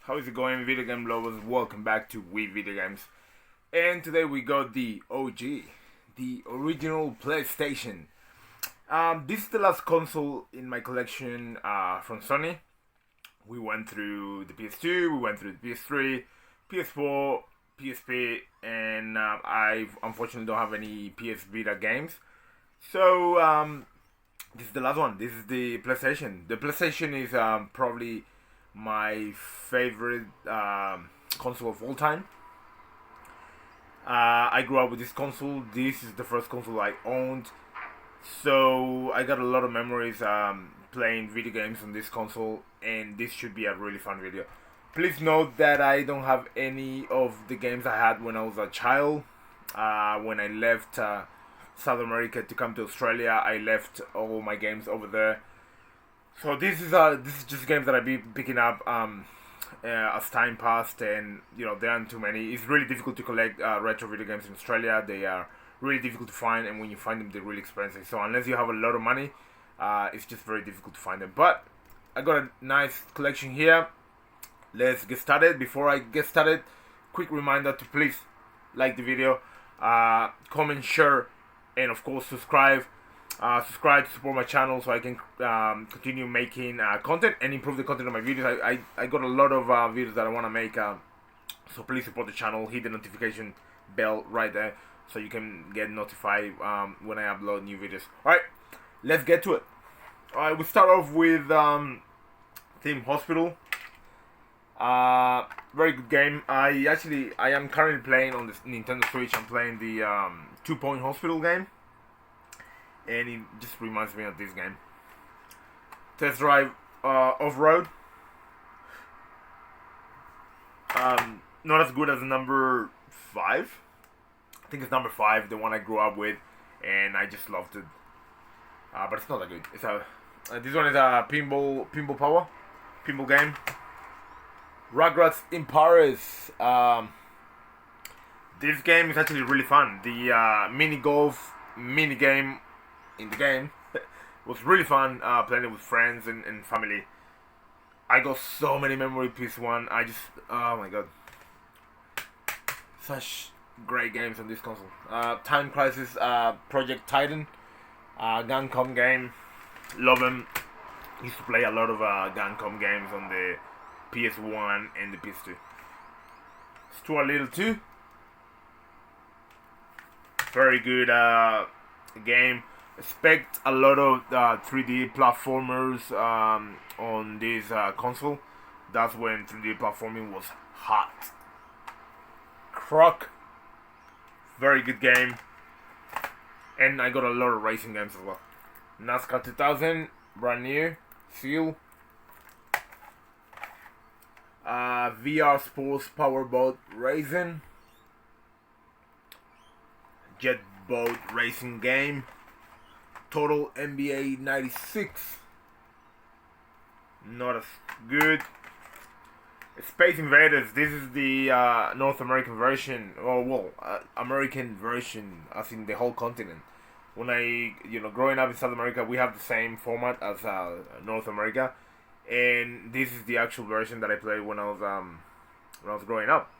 How is it going, video game lovers? Welcome back to We-videogames. And today we got the OG, the original PlayStation. This is the last console in my collection from Sony. We went through the PS2, we went through the PS3, PS4, PSP, and I unfortunately don't have any PS Vita games. So this is the last one. This is the PlayStation. The PlayStation is probably my favorite console of all time. I grew up with this console. This is the first console I owned, so I got a lot of memories playing video games on this console, and this should be a really fun video. Please note that I don't have any of the games I had when I was a child. When I left South America to come to Australia, I left all my games over there. So this is just games that I've been picking up as time passed, and there aren't too many. It's really difficult to collect retro video games in Australia. They are really difficult to find, and when you find them, they're really expensive. So unless you have a lot of money, it's just very difficult to find them. But I got a nice collection here. Let's get started. Before I get started, quick reminder to please like the video, comment, share, and of course subscribe. Subscribe to support my channel so I can continue making content and improve the content of my videos. I got a lot of videos that I want to make, so please support the channel. Hit the notification bell right there so you can get notified when I upload new videos. Alright, let's get to it. Alright, we'll start off with Team Hospital. Very good game. I am currently playing on the Nintendo Switch. I'm playing the 2 Point Hospital game, and it just reminds me of this game. Test Drive Off-Road. Not as good as number 5. I think it's number 5, the one I grew up with, and I just loved it. But it's not that good. It's this one is a pinball game. Rugrats in Paris. This game is actually really fun. The mini golf mini game in the game was really fun, playing it with friends and family. I got so many memory PS1. Oh my god, such great games on this console. Time Crisis, Project Titan, Guncom game, love them. Used to play a lot of Guncom games on the PS1 and the PS2. Stuart Little 2, very good game. Expect a lot of 3D platformers on this console. That's when 3D platforming was hot. Croc, very good game. And I got a lot of racing games as well. NASCAR 2000, brand new, Seal. VR Sports Powerboat Racing. Jet Boat Racing Game. Total NBA 96. Not as good. Space Invaders. This is the North American version. American version, as in the whole continent. When growing up in South America, we have the same format as North America, and this is the actual version that I played when I was growing up.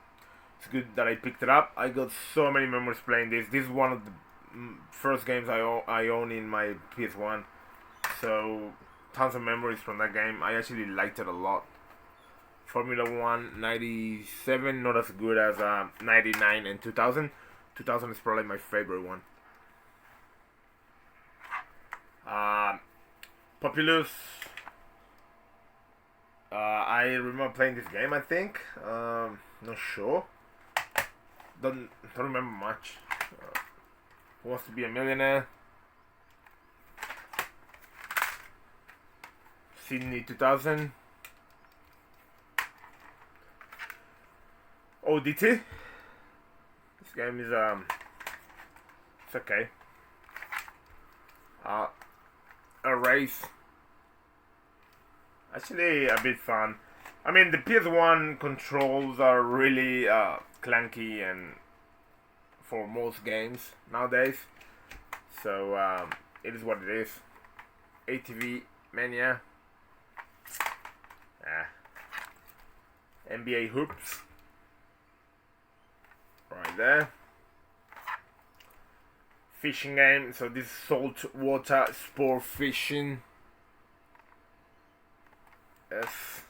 It's good that I picked it up. I got so many memories playing this. This is one of the first games I own in my PS1, so tons of memories from that game. I actually liked it a lot. Formula 1 97, not as good as 99 and 2000. 2000 is probably my favorite one. Populous. I remember playing this game, I think. Not sure. Don't remember much. Who Wants to Be a Millionaire. Sydney 2000. ODT. This game is it's okay. A race. Actually a bit fun. I mean, the PS1 controls are really clunky and for most games nowadays. So it is what it is. ATV Mania. NBA hoops. Right there. Fishing game. So this is saltwater sport fishing. Yes.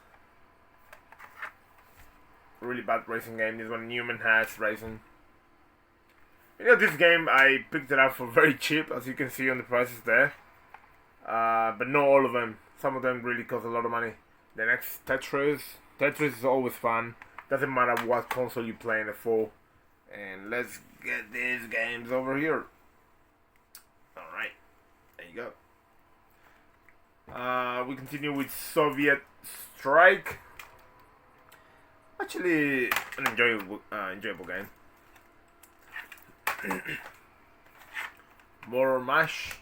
Really bad racing game. This one Newman has racing. You know, this game I picked it up for very cheap, as you can see on the prices there. But not all of them. Some of them really cost a lot of money. The next Tetris. Tetris is always fun. Doesn't matter what console you're playing it for. And let's get these games over here. Alright. There you go. We continue with Soviet Strike. Actually, an enjoyable game. More Mash.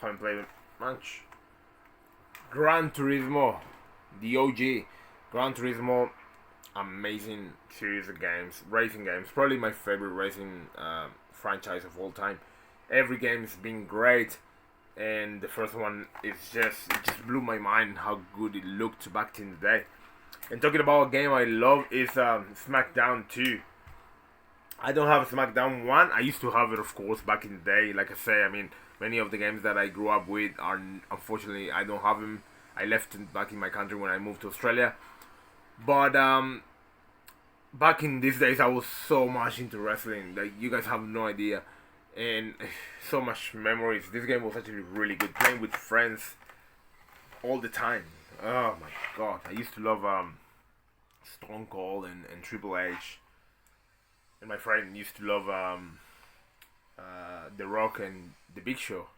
Haven't played it much. Gran Turismo, the OG. Gran Turismo, amazing series of games, racing games. Probably my favorite racing franchise of all time. Every game's been great, and the first one is it just blew my mind how good it looked back in the day. And talking about a game I love is SmackDown 2. I don't have SmackDown 1. I used to have it, of course, back in the day. Like I say, I mean, many of the games that I grew up with are, unfortunately, I don't have them. I left them back in my country when I moved to Australia. But back in these days, I was so much into wrestling. Like, you guys have no idea. And so much memories. This game was actually really good. Playing with friends all the time. Oh my god. I used to love Stone Cold and Triple H. And my friend used to love The Rock and The Big Show.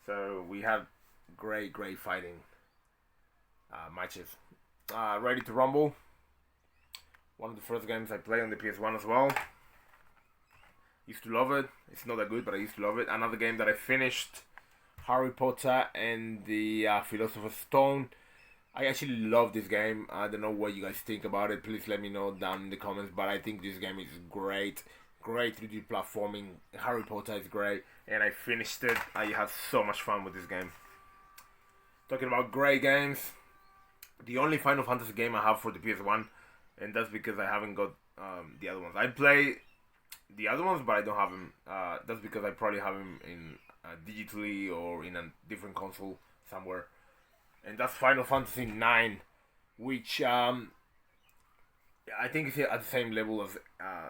So we had great fighting matches. Ready to Rumble. One of the first games I played on the PS1 as well. Used to love it. It's not that good, but I used to love it. Another game that I finished. Harry Potter and the Philosopher's Stone. I actually love this game. I don't know what you guys think about it. Please let me know down in the comments. But I think this game is great. Great 3D platforming. Harry Potter is great. And I finished it. I had so much fun with this game. Talking about great games. The only Final Fantasy game I have for the PS1. And that's because I haven't got the other ones. I play the other ones, but I don't have them. That's because I probably have them in digitally or in a different console somewhere. And that's Final Fantasy 9, which I think is at the same level as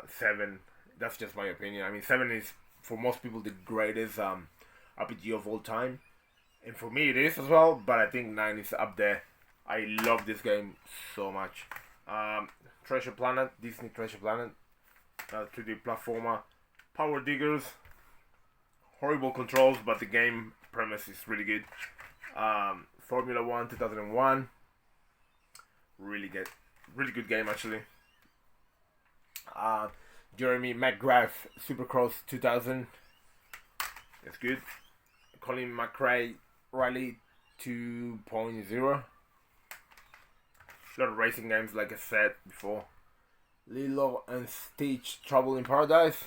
7. That's just my opinion. I mean, 7 is for most people the greatest RPG of all time, and for me it is as well. But I think 9 is up there. I love this game so much. Treasure Planet, Disney Treasure Planet, 2D platformer, Power Diggers. Horrible controls, but the game premise is really good. Formula 1 2001. Really good game actually. Jeremy Mcgrath Supercross 2000. It's good. Colin McRae Rally 2.0. A lot of racing games, like I said before. Lilo and Stitch Trouble in Paradise.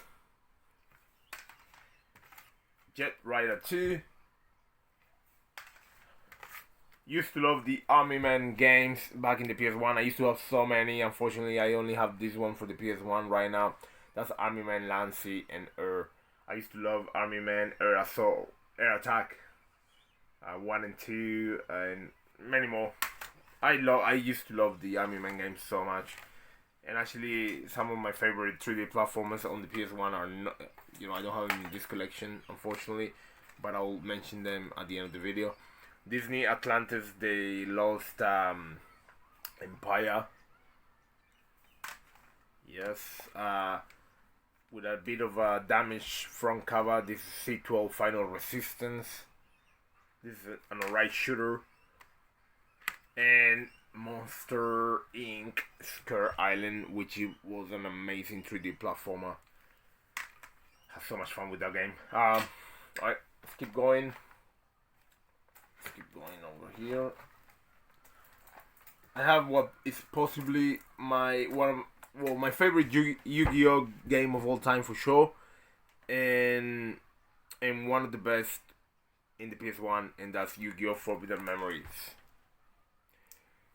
Jet Rider 2. Used to love the Army Man games back in the PS1. I used to have so many. Unfortunately, I only have this one for the PS1 right now. That's Army Man, Land, Sea, and Air. I used to love Army Man, Air Assault, Air Attack, 1 and 2, and many more. I used to love the Army Man games so much. And actually, some of my favorite 3D platformers on the PS1 are not, I don't have them in this collection, unfortunately, but I'll mention them at the end of the video. Disney Atlantis, The Lost Empire. Yes, with a bit of a damaged front cover. This is C12 Final Resistance. This is an alright shooter. And Monster Inc. Scare Island, which was an amazing 3D platformer. Had so much fun with that game. Alright, let's keep going. Let's keep going over here. I have what is possibly my favorite Yu-Gi-Oh game of all time for sure, and one of the best in the PS1, and that's Yu-Gi-Oh Forbidden Memories.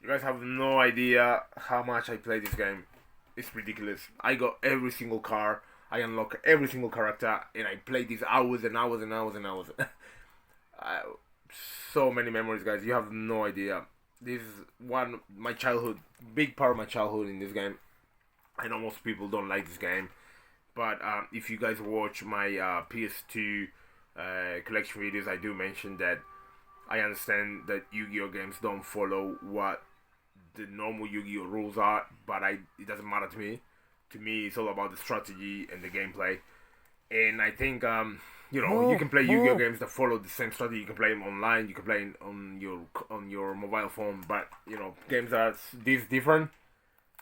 You guys have no idea how much I play this game. It's ridiculous. I got every single car. I unlock every single character, and I play these hours and hours and hours and hours. I, so many memories, guys. You have no idea. This is my childhood, big part of my childhood in this game. I know most people don't like this game, but if you guys watch my PS2 collection videos, I do mention that I understand that Yu-Gi-Oh games don't follow what the normal Yu-Gi-Oh rules are, but it doesn't matter to me. To me, it's all about the strategy and the gameplay. And I think you can play Yu-Gi-Oh games that follow the same strategy. You can play them online. You can play them on your mobile phone. But games that are this different,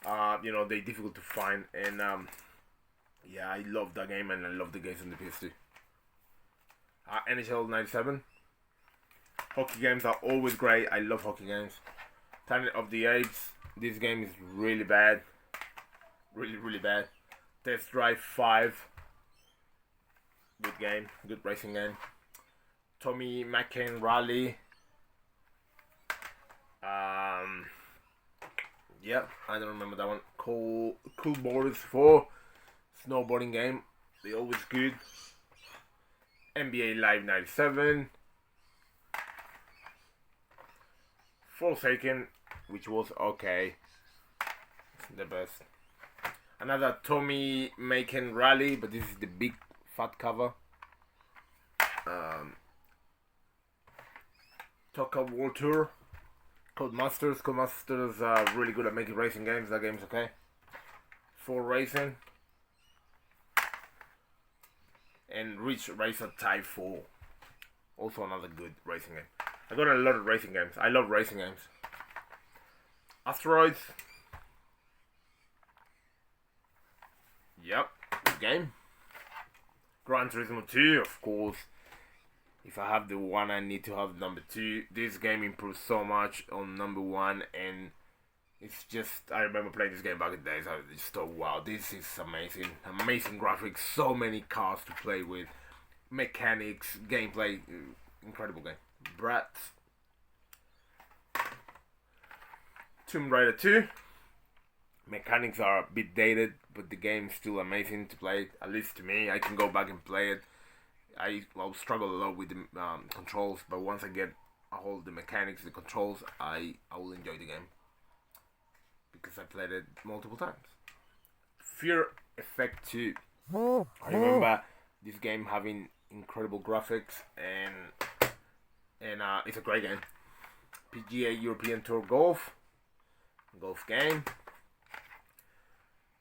they're difficult to find. And yeah, I love that game, and I love the games on the PS2. NHL 97. Hockey games are always great. I love hockey games. Planet of the Apes. This game is really bad. Really, really bad. Test Drive 5. Good game. Good racing game. Tommy McCann Rally. Yep, I don't remember that one. Cool Boarders 4. Snowboarding game. They're always good. NBA Live 97. Forsaken, which was okay. It's the best. Another Tommy Macon Rally, but this is the big fat cover. Toka World Tour. Codemasters are really good at making racing games. That game's okay. For racing. And Ridge Racer Type 4. Also another good racing game. I got a lot of racing games. I love racing games. Asteroids. Yep, good game. Gran Turismo 2, of course. If I have the one, I need to have number 2. This game improves so much on number 1, and it's just, I remember playing this game back in the days. I just thought, wow, this is amazing. Amazing graphics, so many cars to play with, mechanics, gameplay, incredible game. Bratz. Tomb Raider 2. Mechanics are a bit dated, but the game is still amazing to play. At least to me, I can go back and play it. I'll struggle a lot with the controls, but once I get a hold of the mechanics, the controls, I will enjoy the game because I played it multiple times. Fear Effect 2. I remember this game having incredible graphics, and it's a great game. PGA European Tour Golf game.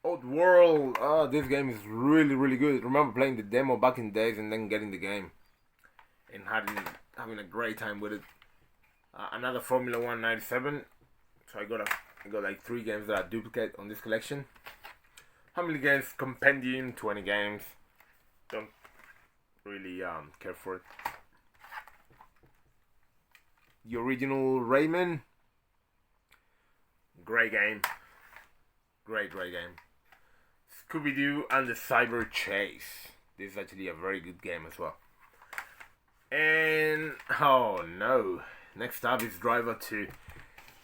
Oddworld, this game is really, really good. Remember playing the demo back in the days and then getting the game and having a great time with it. Another Formula 1 97. So I got like 3 games that are duplicate on this collection. How many games? Compendium, 20 games. Don't really care for it. The original Rayman. Great game. Great game. Scooby-Doo and the Cyber Chase. This is actually a very good game as well. And, oh no. Next up is Driver 2.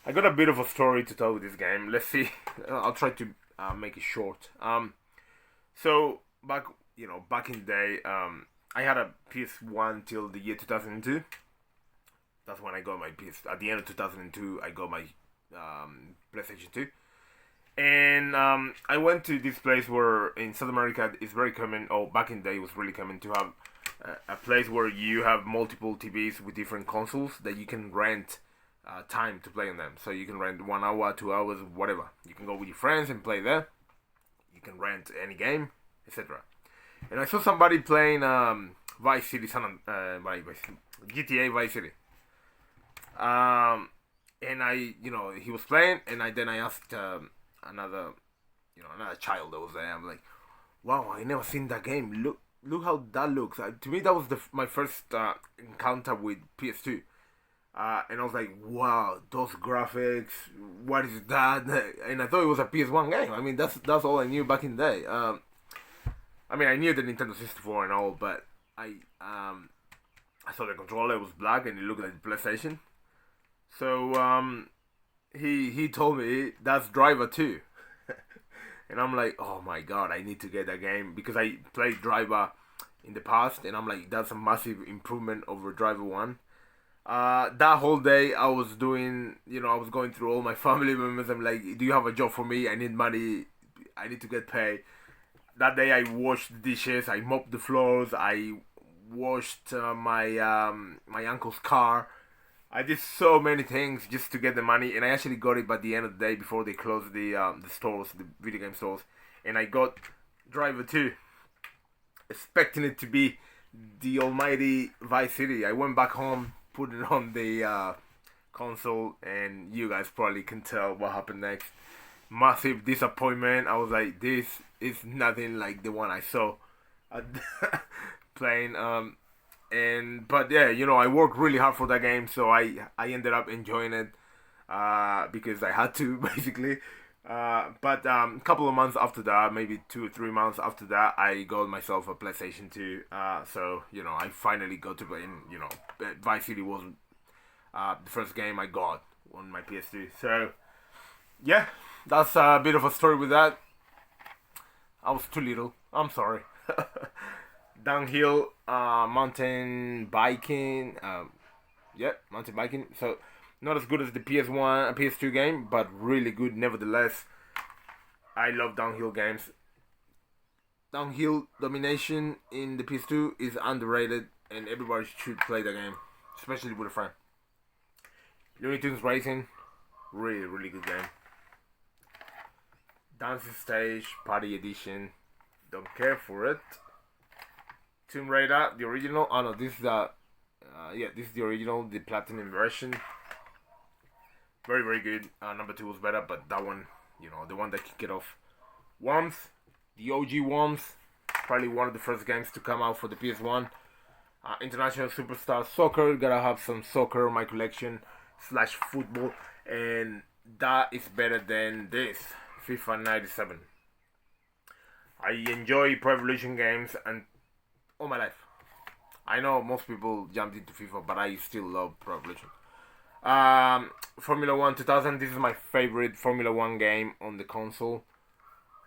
I got a bit of a story to tell with this game. Let's see. I'll try to make it short. So, back in the day, I had a PS1 till the year 2002. That's when I got my PS. At the end of 2002, I got my PlayStation 2. And I went to this place where in South America it's very common, back in the day it was really common to have a place where you have multiple TVs with different consoles that you can rent time to play on them. So you can rent 1 hour, 2 hours, whatever. You can go with your friends and play there. You can rent any game, etc. And I saw somebody playing Vice City, GTA Vice City. And he was playing, and then I asked another child that was there. I'm like, wow, I never seen that game. Look how that looks. To me, that was my first encounter with PS2. And I was like, wow, those graphics, what is that? And I thought it was a PS1 game. I mean, that's all I knew back in the day. I knew the Nintendo 64 and all, but I saw the controller, it was black, and it looked like the PlayStation. So, he told me that's Driver 2. And I'm like, oh my god, I need to get that game because I played Driver in the past, and I'm like, that's a massive improvement over Driver 1. That whole day I was doing, I was going through all my family members. I'm like, do you have a job for me? I need money. I need to get paid. That day I washed the dishes, I mopped the floors, I washed my uncle's car. I did so many things just to get the money, and I actually got it by the end of the day before they closed the stores, the video game stores, and I got Driver 2, expecting it to be the almighty Vice City. I went back home, put it on the console, and you guys probably can tell what happened next. Massive disappointment. I was like, this is nothing like the one I saw playing. But yeah, I worked really hard for that game, so I ended up enjoying it because I had to basically. But a couple of months after that, maybe 2 or 3 months after that, I got myself a PlayStation 2. So I finally got to play. Vice City wasn't the first game I got on my PS2. So yeah, that's a bit of a story with that. I was too little. I'm sorry. Downhill, mountain biking. Mountain biking. So not as good as the PS1, PS2 game, but really good nevertheless. I love downhill games. Downhill domination in the PS2 is underrated, and everybody should play the game, especially with a friend. Looney Tunes Racing, really, really good game. Dancing Stage, Party Edition, don't care for it. Tomb Raider, the original. Oh no, this is this is the original, the platinum version. Very, very good. Number 2 was better, but that one, the one that kicked it off. Worms, the OG Worms, probably one of the first games to come out for the PS1. International Superstar Soccer, gotta have some soccer in my collection / football, and that is better than this. FIFA 97. I enjoy Pro Evolution games and all my life. I know most people jumped into FIFA, but I still love Pro Evolution. Formula 1 2000. This is my favorite Formula 1 game on the console,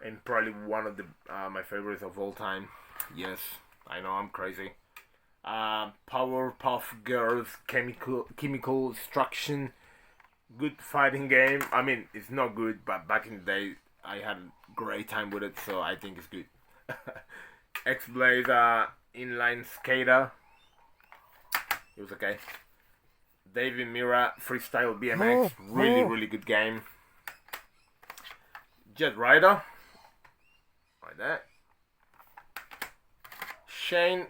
and probably one of the my favorites of all time. Yes, I know I'm crazy. Powerpuff Girls, Chemical Destruction. Good fighting game. I mean, it's not good, but back in the day, I had a great time with it, so I think it's good. X-Blade Inline Skater. It was okay. David Mira Freestyle BMX. Really, really good game. Jet Rider. Like that. Shane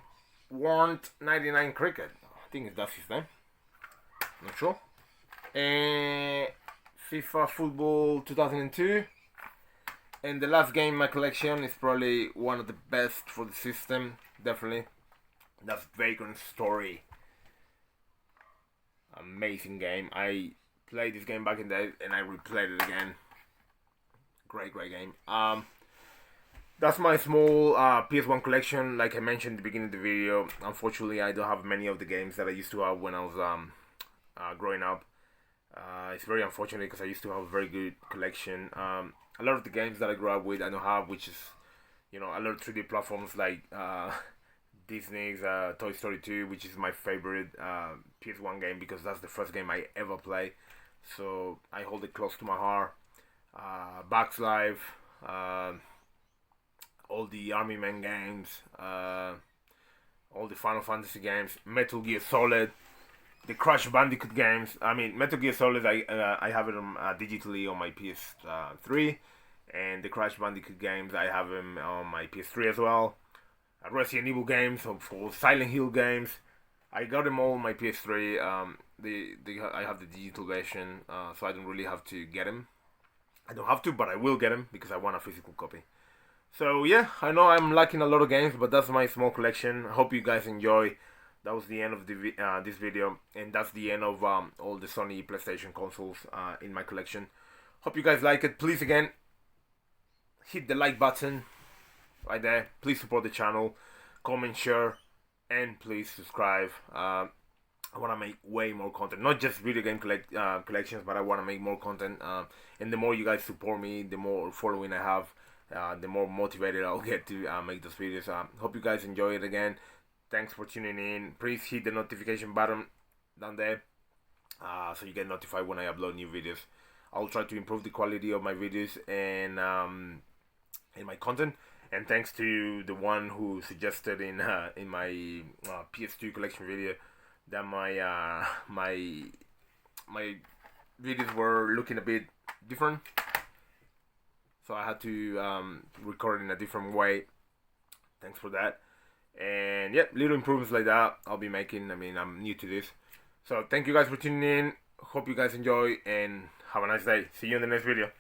Warrant 99 Cricket. I think that's his name. Not sure. FIFA Football 2002. And the last game in my collection is probably one of the best for the system. Definitely. That's Vagrant Story. Amazing game. I played this game back in the day and I replayed it again. Great game. That's my small PS1 collection. Like I mentioned at the beginning of the video, unfortunately I don't have many of the games that I used to have when I was growing up. It's very unfortunate because I used to have a very good collection. A lot of the games that I grew up with I don't have, which is, a lot of 3D platforms like Disney's Toy Story 2, which is my favorite PS1 game because that's the first game I ever played. So I hold it close to my heart. Bugs Life, all the Army Men games, all the Final Fantasy games, Metal Gear Solid, the Crash Bandicoot games. I mean, Metal Gear Solid, I have it digitally on my PS3, and the Crash Bandicoot games, I have them on my PS3 as well. Resident Evil games, for Silent Hill games, I got them all on my PS3. I have the digital version, so I don't really have to get them. I don't have to, but I will get them because I want a physical copy. So yeah, I know I'm lacking a lot of games, but that's my small collection. I hope you guys enjoy. That was the end of this video, and that's the end of all the Sony PlayStation consoles in my collection. Hope you guys like it. Please again, hit the like button right there. Please support the channel, comment, share, and please subscribe. I want to make way more content, not just video game collections, but I want to make more content. And the more you guys support me, the more following I have, the more motivated I'll get to make those videos. Hope you guys enjoy it again. Thanks for tuning in. Please hit the notification button down there so you get notified when I upload new videos. I'll try to improve the quality of my videos and my content. And thanks to the one who suggested in my PS2 collection video that my videos were looking a bit different, so I had to record in a different way. Thanks for that. And yeah, little improvements like that I'll be making. I mean, I'm new to this, so thank you guys for tuning in. Hope you guys enjoy and have a nice day. See you in the next video.